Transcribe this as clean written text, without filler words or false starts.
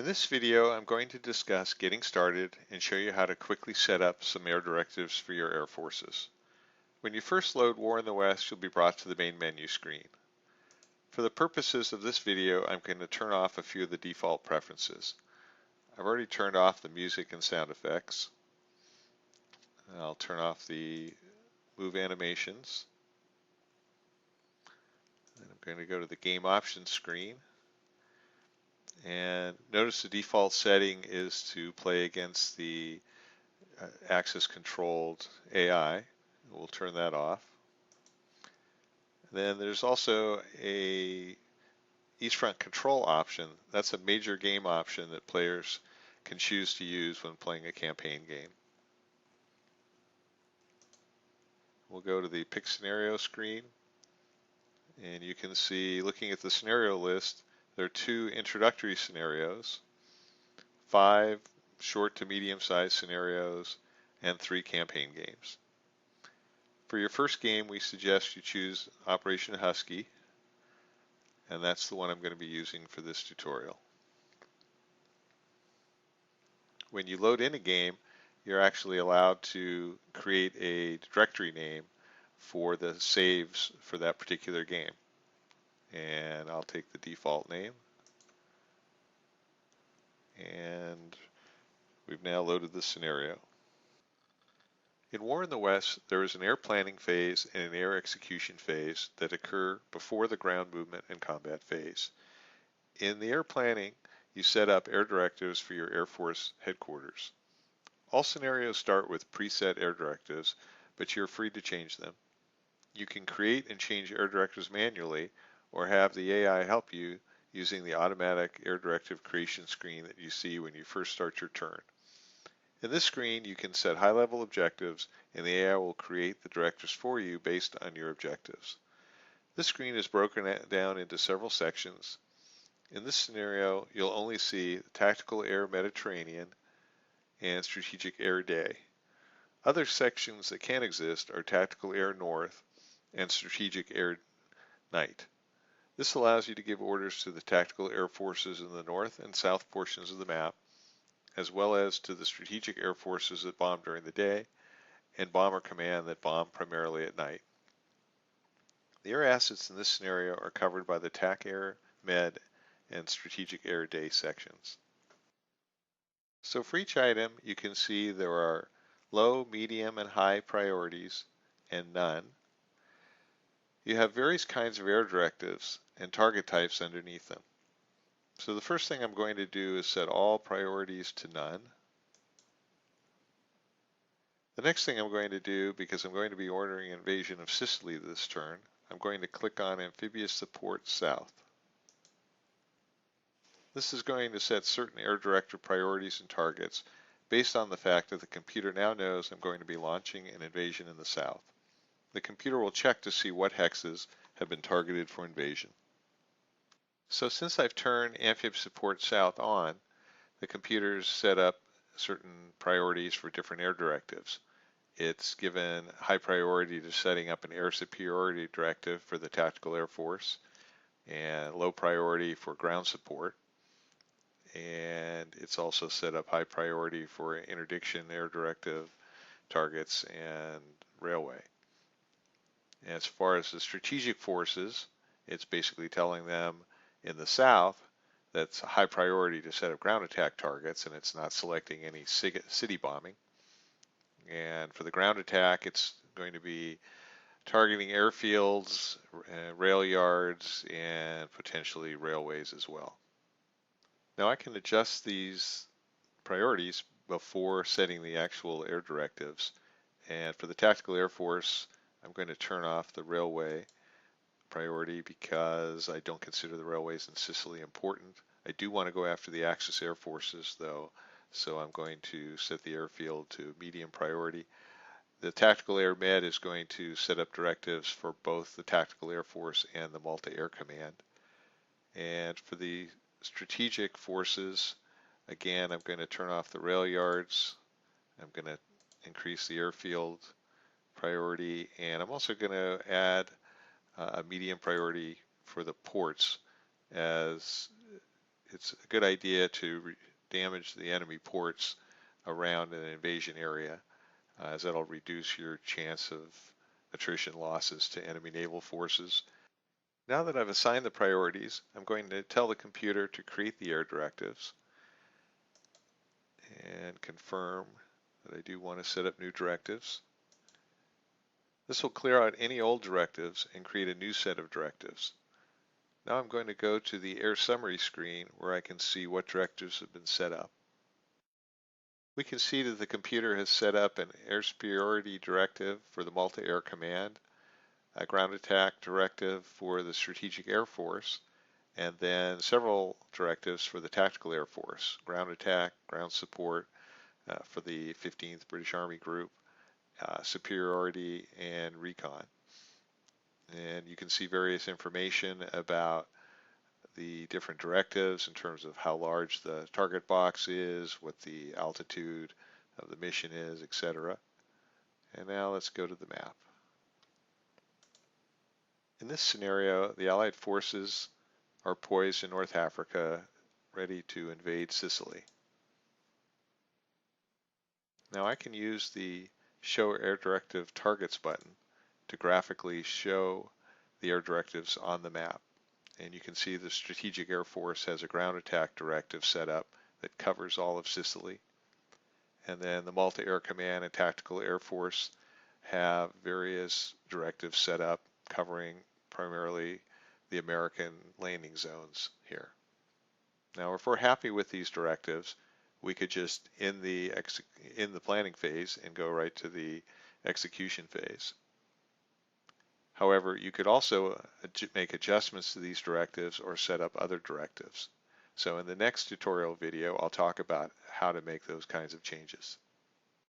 In this video, I'm going to discuss getting started and show you how to quickly set up some air directives for your air forces. When you first load War in the West, you'll be brought to the main menu screen. For the purposes of this video, I'm going to turn off a few of the default preferences. I've already turned off the music and sound effects. I'll turn off the move animations. And I'm going to go to the game options screen. And notice the default setting is to play against the access controlled AI. We'll turn that off. Then there's also a East Front control option. That's a major game option that players can choose to use when playing a campaign game. We'll go to the pick scenario screen, and you can see, looking at the scenario list, there are 2 introductory scenarios, 5 short to medium-sized scenarios, and 3 campaign games. For your first game, we suggest you choose Operation Husky, and that's the one I'm going to be using for this tutorial. When you load in a game, you're actually allowed to create a directory name for the saves for that particular game. And I'll take the default name. And we've now loaded the scenario. In War in the West, there is an air planning phase and an air execution phase that occur before the ground movement and combat phase. In the air planning, you set up air directives for your Air Force headquarters. All scenarios start with preset air directives, but you're free to change them. You can create and change air directives manually, or have the AI help you using the automatic air directive creation screen that you see when you first start your turn. In this screen, you can set high-level objectives, and the AI will create the directives for you based on your objectives. This screen is broken down into several sections. In this scenario, you'll only see Tactical Air Mediterranean and Strategic Air Day. Other sections that can exist are Tactical Air North and Strategic Air Night. This allows you to give orders to the tactical air forces in the north and south portions of the map, as well as to the strategic air forces that bomb during the day, and Bomber Command that bomb primarily at night. The air assets in this scenario are covered by the TAC Air, Med, and Strategic Air Day sections. So for each item, you can see there are low, medium, and high priorities, and none. You have various kinds of air directives and target types underneath them. So the first thing I'm going to do is set all priorities to none. The next thing I'm going to do, because I'm going to be ordering invasion of Sicily this turn, I'm going to click on Amphibious Support South. This is going to set certain air directive priorities and targets based on the fact that the computer now knows I'm going to be launching an invasion in the south. The computer will check to see what hexes have been targeted for invasion. So since I've turned Amphib Support South on, the computer's set up certain priorities for different air directives. It's given high priority to setting up an air superiority directive for the Tactical Air Force, and low priority for ground support. And it's also set up high priority for interdiction air directive targets and railway. As far as the strategic forces, it's basically telling them in the south that's a high priority to set up ground attack targets, and it's not selecting any city bombing. And for the ground attack, it's going to be targeting airfields, rail yards, and potentially railways as well. Now I can adjust these priorities before setting the actual air directives. And for the Tactical Air Force, I'm going to turn off the railway priority because I don't consider the railways in Sicily important. I do want to go after the Axis Air Forces though, so I'm going to set the airfield to medium priority. The Tactical Air Med is going to set up directives for both the Tactical Air Force and the Malta Air Command. And for the strategic forces, again, I'm going to turn off the rail yards. I'm going to increase the airfield priority, and I'm also going to add a medium priority for the ports, as it's a good idea to damage the enemy ports around an invasion area, as that'll reduce your chance of attrition losses to enemy naval forces. Now that I've assigned the priorities, I'm going to tell the computer to create the air directives and confirm that I do want to set up new directives. This will clear out any old directives and create a new set of directives. Now I'm going to go to the air summary screen where I can see what directives have been set up. We can see that the computer has set up an air superiority directive for the multi-air command, a ground attack directive for the strategic air force, and then several directives for the tactical air force, ground attack, ground support for the 15th British Army Group, superiority, and recon. And you can see various information about the different directives in terms of how large the target box is, what the altitude of the mission is, etc. And now let's go to the map. In this scenario, the Allied forces are poised in North Africa, ready to invade Sicily. Now I can use the Show Air Directive Targets button to graphically show the air directives on the map. And you can see the Strategic Air Force has a ground attack directive set up that covers all of Sicily. And then the Multi-Air Command and Tactical Air Force have various directives set up covering primarily the American landing zones here. Now, if we're happy with these directives, we could just end the planning phase and go right to the execution phase. However, you could also make adjustments to these directives or set up other directives. So in the next tutorial video, I'll talk about how to make those kinds of changes.